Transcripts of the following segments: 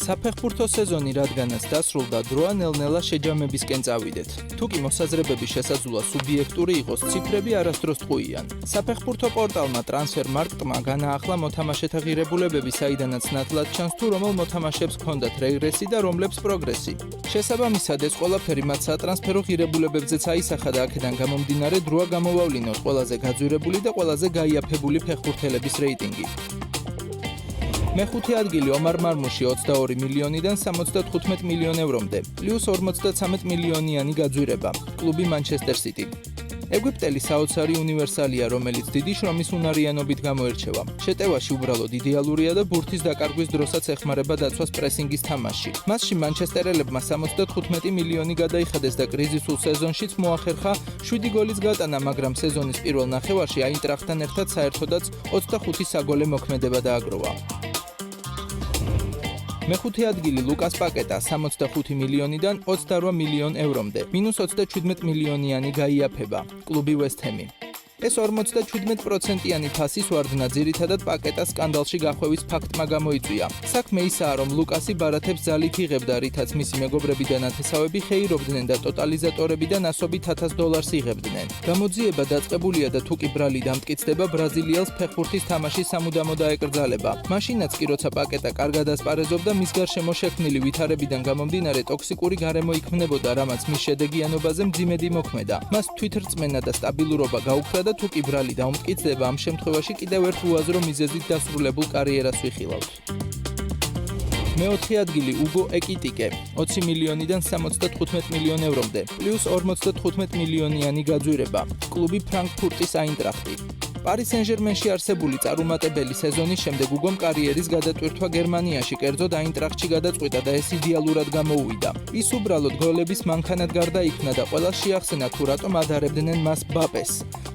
საფეხბურთო სეზონი რადგანაც დასრულდა, დროა ნელ-ნელა შეჯამებისკენ წავიდეთ. თუკი მოსაზრებების შესაძლოა სუბიექტური იყოს, ციფრები არასდროს ტყუიან. საფეხბურთო პორტალმა Transfermarkt-მა განაახლა მოთამაშეთა ღირებულებები, საიდანაც ნათლად ჩანს თუ რომელ მოთამაშეებს ჰქონდათ რეგრესი და რომლებს პროგრესი. შესაბამისად, ეს ყველაფერი მათ სატრანსფერო ღირებულებებზეც აისახა და აქედან გამომდინარე დროა გამოვავლინოთ ყველაზე გაძვირებული და ყველაზე გაიაფებული ფეხბურთელების რეიტინგი. მეხუთე ადგილი ომარ მარმუში 22 მილიონიდან 75 მილიონ ევრომდე, პლუს 53 მილიონიანი გაძვირება, კლუბი Manchester City. ეგვიპტელი საოცარი უნივერსალია, რომელიც დიდი შრომის უნარიანობით გამოირჩევა. შეტევაში უბრალოდ იდეალურია და ბურთის დაკარგვის დროსაც ეხმარება დაცვას პრესინგის თამაშში. მასში მანჩესტერელებმა 75 მილიონი გადაიხადეს და კრიზისულ სეზონშიც მოახერხა 7 გოლის გატანა, მაგრამ სეზონის პირველ ნახევარში აინტრახტთან ერთად საერთოდაც 25 საგოლე მოქმედება დააგროვა. მეხუთე ადგილი ლუკას პაკეტა 65 მილიონიდან 28 მილიონ ევრომდე, მინუს 27 მილიონიანი გაიაფება, კლუბი West Ham-ი. ეს 57%-იანი ფასის ვარდნა ძირითადად პაკეტას სკანდალში გახვევის ფაქტმა გამოიწვია. საქმე ისაა, რომ ლუკასი ბარათებს ძალით იღებდა, რითაც მისი მეგობრები და ნათესავები ხეირობდნენ და ტოტალიზატორებიდან ასობით $1000 იღებდნენ. გამოძიება დაწყებულია და თუ კი ბრალი დამტკიცდება, ბრაზილიელს ფეხბურთის თამაში სამუდამოდ დაეკრძალება. მაშინაც კი როცა პაკეტა კარგად ასპარეზობდა, მის გარშემო შექმნილი ვითარებიდან გამომდინარე ტოქსიკური გარემო იქმნებოდა, რამაც მის შედეგიანობაზე მძიმედი მოქმედა. მას თვითრწმენა და სტაბილურობა გაუქმდა და თუ კი ბრალი დაუმტკიცდება, ამ შემთხვევაში კიდევ ერთ უაზრო მიზეზით დასრულებულ კარიერას ვიხილავთ. მეოთხე ადგილი უგო ეკიტიკე 20 მილიონიდან 75 მილიონ ევრომდე, პლუს 55 მილიონიანი გაძვირება, კლუბი ფრანკფურტის აინტრახტი. პარი სენ-ჟერმენში არსებული წარუმატებელი სეზონის შემდეგ უგომ კარიერის გადატვირთვა გერმანიაში, კერძოდ აინტრახტში გადაწყვიტა და ეს იდეალურად გამოუვიდა. ის უბრალოდ გოლების მანქანად გარდაიქმნა და ყველას შეახსენა თუ რატომ ადარებდნენ მას ბაპეს.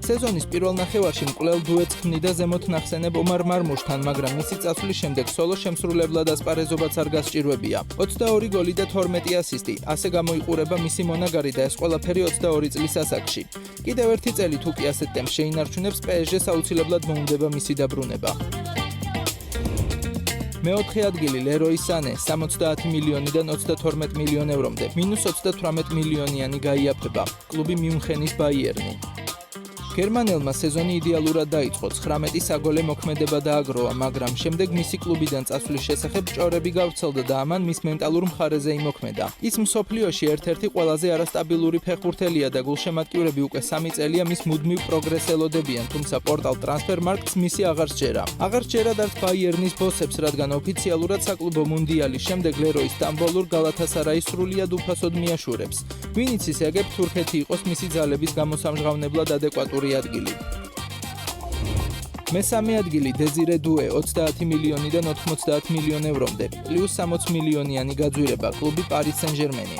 სეზონის პირველ ნახევარში მკვლელ დუეტს ქმნიდა ზემოთ ნახსენებ ომარ მარმუშთან, მაგრამ მისი წასვლის შემდეგ სოლო შემსრულებლად ასპარეზობაც არ გასჭირვებია. 22 გოლი და 12 ასისტი, ასე გამოიყურება მისი მონაგარი და ეს ყველაფერი 22 წლის ასაკში. კიდევ ერთი წელი თუ კი ასეთ ტემპს შეინარჩუნებს, PSG-ს აუცილებლად მოუნდება მისი დაბრუნება. მეოთხე ადგილი ლეროი სანე 70 მილიონიდან 32 მილიონ ევრომდე, მინუს 38 მილიონიანი გაიაფება, კლუბი მიუნხენის ბაიერნი. გერმანელმა სეზონი იდეალურად დაიწყო, 19 საგოლე მოქმედება დააგროვა, მაგრამ შემდეგ მისი კლუბიდან წასვლის შესახებ ჭორები გავრცელდა და ამან მის მენტალურ მხარეზე იმოქმედა. ის მსოფლიოში ერთ-ერთი ყველაზე არასტაბილური ფეხბურთელია და გულშემატკივრები უკვე 3 წელია მის მუდმივ პროგრესს ელოდებიან, თუმცა პორტალ Transfermarkt-ს მისი აღარ სჯერა. აღარ სჯერა და ბაიერნის ბოსებს, რადგან ოფიციალურად საკლუბო მუნდიალის შემდეგ ლეროი სტამბოლურ გალათასარაის სრულიად უფასოდ მიაშურებს. ვინც ისეგებ თურქეთი იყოს მისი ძალების გამოსამჟღავნებლად ადეკვატური ადგილი. მესამე ადგილი დეზირე დუე 30 მილიონიდან 90 მილიონ ევრომდე, პლუს 60 მილიონიანი გაძვირება, კლუბი პარი სენ-ჟერმენი.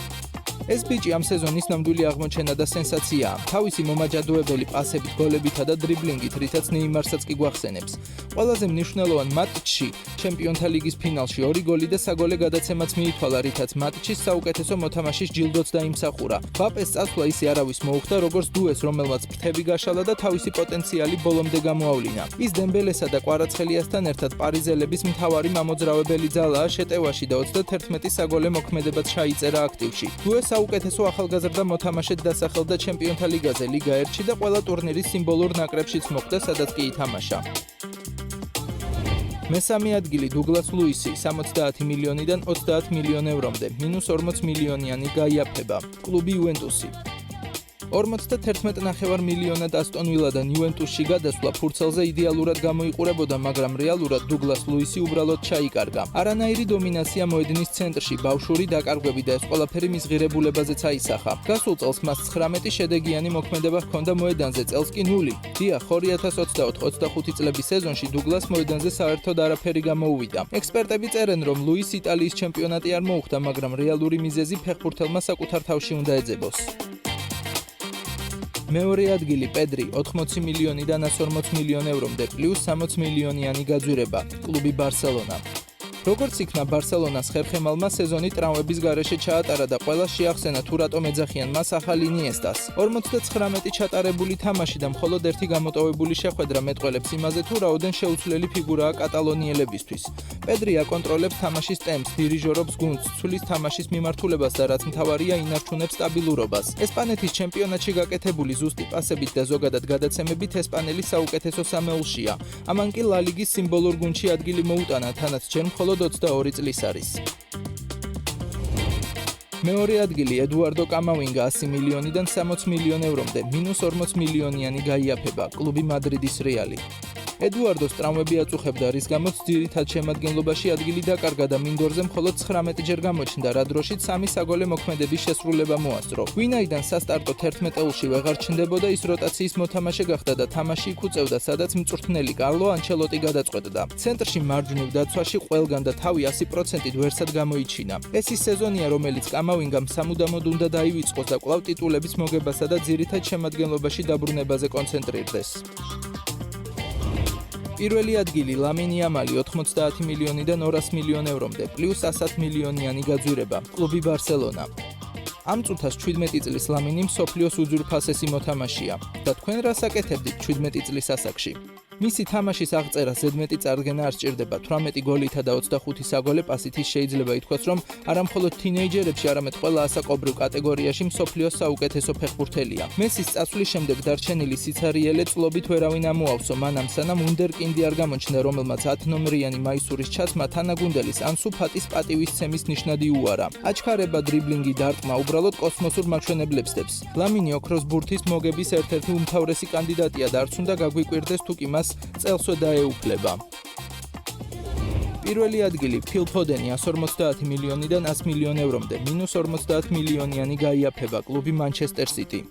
ეს ბიჭი ამ სეზონის ნამდვილი აღმოჩენა და სენსაციაა. თავისი მომაჯადოებელი პასებით, გოლებითა და დრიბლინგით, რითაც ნეიმარსაც კი გვახსენებს. ყველაზე მნიშვნელოვან მატჩში, ჩემპიონთა ლიგის ფინალში 2 გოლი და საგოლე გადაცემაც მიითვალა, რითაც მატჩის საუკეთესო მოთამაშის ჯილდოც დაიმსახურა. ბაპეს წასვლა ისე არავის მოუხდა, როგორც დუეს, რომელმაც ფრთები გაშალა და თავისი პოტენციალი ბოლომდე გამოავლინა. ის დემბელესა და კვარაცხელიასთან ერთად პარიზელების მთავარი მამოძრავებელი ძალაა შეტევაში და 31 საგოლე მოქმედებაც ჩაიწერა აქტივში. დუეს საუკეთესო ახალგაზრდა მოთამაშედ დასახელდა ჩემპიონთა ლიგაზე, ლიგა 1-ში და ყველა ტურნირის სიმბოლურ ნაკრებშიც მოხვდა, სადაც კი ითამაშა. მესამე ადგილი დუგლას ლუისი 70 მილიონიდან 30 მილიონ ევრომდე, მინუს 40 მილიონიანი გაიაფება, კლუბი იუვენტუსი. 51 მილიონად ასტონ ვილადან იუვენტუსში გადასვლა ფურცელზე იდეალურად გამოიყურებოდა, მაგრამ რეალურად დუგლას ლუისი უბრალოდ ჩაიკარგა. არანაირი დომინაცია მოედნის ცენტრში, ბავშვური დაკარგვები და ეს ყველაფერი მის ღირებულებაზეც აისახა. გასულ წელს მას 19 შედეგიანი მოქმედება ჰქონდა მოედანზე, წელს კი 0. დიახ, 2024-25 წლების სეზონში დუგლას მოედანზე საერთოდ არაფერი გამოუვიდა. ექსპერტები წერენ, რომ ლუის იტალიის ჩემპიონატი არ მოუხდა, მაგრამ რეალური მიზეზი ფეხბურთელმა საკუთარ თავში უნდა ეძებოს. მეორე ადგილი პედრი 80 მილიონიდან 140 მილიონ ევრომდე, პლუს 60 მილიონიანი გაძვირება, კლუბი ბარსელონა. როგორც იქნა ბარსელონას ხერხემალმა სეზონი ტრავმების გარეშე ჩაატარა და ყველა შეახსენა თუ რატომ ეძახიან მას ახალ ინიესტას. 59 ჩატარებული თამაში და მხოლოდ ერთი გამოტოვებული შეხვედრა მეტყველებს იმაზე თუ რაოდენ შეუცვლელი ფიგურაა კატალონიელებისთვის. პედრი აკონტროლებს თამაშის ტემპს, დირიჟორობს გუნდს, ცვლის თამაშის მიმართულებას და რაც მთავარია ინარჩუნებს სტაბილურობას. ესპანეთის ჩემპიონატში გაკეთებული ზუსტი პასებით და ზოგადად გადაცემებით ესპანელი საუკეთესო სამეულშია. ამან კი ლა ლიგის სიმბოლურ გუნდში ადგილი მოუტანა, თანაც ჯერ მხოლოდ 22 წლის არის. მეორე ადგილი ედუარდო კამავინგა 100 მილიონიდან 60 მილიონ ევრომდე, -40 მილიონიანი გაიაფება კლუბი მადრიდის რეალი. ედუარდოს ტრავმები აწუხებდა, რის გამოც ძირითად შემადგენლობაში ადგილი დაკარგა და მინდორზე მხოლოდ 19 ჯერ გამოჩნდა, რა დროშიც 3 საგოლე მოქმედების შესრულება მოასწრო. ვინაიდან სასტარტო 11 ელში ვეღარ ჩნდებოდა, ის როტაციის მოთამაშე გახდა და თამაში იქ უწევდა, სადაც მწვრთნელი კარლო ანჩელოტი გადაწყვეტდა. ცენტრში მარჯვნივ დაცვაში ყველგან და თავი 100%-ით ვერსად გამოიჩინა. ეს ის სეზონია, რომელიც კამავინგამ სამუდამოდ უნდა დაივიწყოს და კვლავ ტიტულების მოგებასა და ძირითად შემადგენლობაში დაბრუნებაზე კონცენტრირდეს. პირველი ადგილი ლამინ იამალი 90 მილიონიდან 200 მილიონ ევრომდე, პლუს 100 მილიონიანი გაძვირება, კლუბი ბარსელონა. ამ წუთას 17 წლის ლამინი მსოფლიოს უძვირფასესი მოთამაშეა და თქვენ რას აკეთებდით 17 წლის ასაკში? მისი თამაშის აღწერა ზედმეტი წარდგენა არ სჭირდება, 18 გოლითა და 25 საგოლე პასით ის შეიძლება ითქვას, რომ არა მხოლოდ თინეიჯერებში, არამედ ყველა ასაკობრივ კატეგორიაში მსოფლიოს საუკეთესო ფეხბურთელია. მესის წასვლის შემდეგ დარჩენილი სიცარიელე წლობით ვერავინ ამოავსო, მანამ სანამ უნდერკინდი არ გამოჩნდა, რომელმაც 10 ნომრიანი მაისურის ჩაცმა თანაგუნდელის ანსუ ფატის პატივისცემის ნიშნად იუარა. აჩქარება, დრიბლინგი, დარტყმა უბრალოდ კოსმოსურ მაჩვენებლებს დებს. ლამინი ოქროს ბურთის მოგების ერთ-ერთი უმთავრესი კანდიდატია და არც უნდა გაგვიკვირდეს თუ კი მას წელსვე დაეუფლება. პირველი ადგილი ფილ ფოდენი 150 მილიონიდან 100 მილიონ ევრომდე, -40 მილიონიანი გაიაფება კლუბი მანჩესტერ სიტი.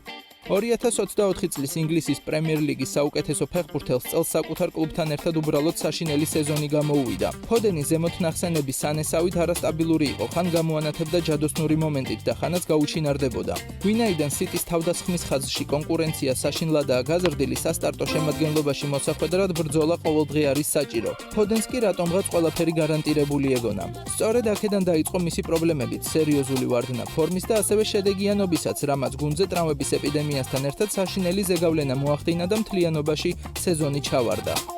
2024 წლის ინგლისის პრემიერ ლიგის საუკეთესო ფეხბურთელს წელს საკუთარ კლუბთან ერთად უბრალოდ საშინელი სეზონი გამოუვიდა. ფოდენი ზემოთ ნახსენების სანესავით არასტაბილური იყო, ხან გამოანათებდა ჯადოსნური მომენტით და ხანაც გაუჩინარდებოდა. ვინაიდან სიტის თავდასხმის ხაზში კონკურენცია საშინლადაა გაზრდილი, სასტარტო შემადგენლობაში მოსახვედრად ბრძოლა ყოველდღე არის საჭირო. ფოდენს კი რატომღაც ყველაფერი გარანტირებული ეგონა. სწორედ აქედან დაიწყო მისი პრობლემებით, სერიოზული ვარდნა ფორმის და ასევე შედეგიანობისაც, რამაც გუნდზე ტრავმების ეპიდემიასთან ერთად საშინელი ზეგავლენა მოახდინა და მთლიანობაში სეზონი ჩავარდა.